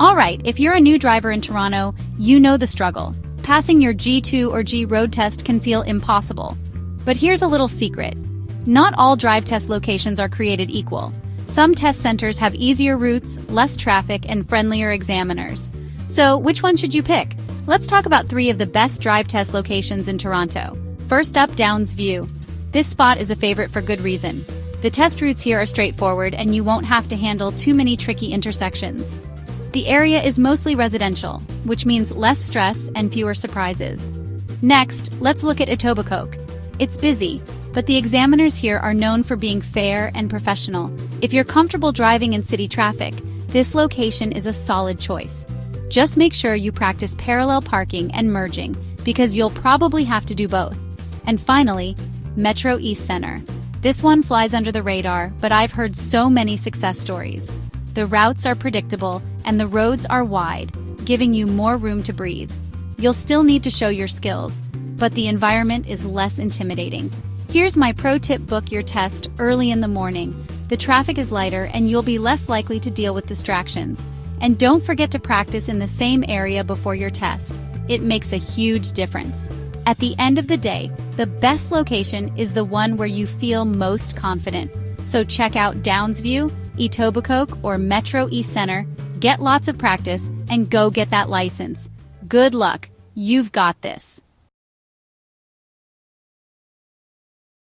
Alright, if you're a new driver in Toronto, you know the struggle. Passing your G2 or G road test can feel impossible. But here's a little secret. Not all DriveTest locations are created equal. Some test centers have easier routes, less traffic, and friendlier examiners. So, which one should you pick? Let's talk about 3 of the best DriveTest locations in Toronto. First up, Downs View. This spot is a favorite for good reason. The test routes here are straightforward and you won't have to handle too many tricky intersections. The area is mostly residential, which means less stress and fewer surprises. Next, let's look at Etobicoke. It's busy, but the examiners here are known for being fair and professional. If you're comfortable driving in city traffic, this location is a solid choice. Just make sure you practice parallel parking and merging, because you'll probably have to do both. And finally, Metro East Center. This one flies under the radar, but I've heard so many success stories. The routes are predictable, and the roads are wide, giving you more room to breathe. You'll still need to show your skills, but the environment is less intimidating. Here's my pro tip: book your test early in the morning. The traffic is lighter and you'll be less likely to deal with distractions. And don't forget to practice in the same area before your test. It makes a huge difference. At the end of the day, the best location is the one where you feel most confident. So check out Downs View, Etobicoke, or Metro East Center, get lots of practice, and go get that license. Good luck, you've got this.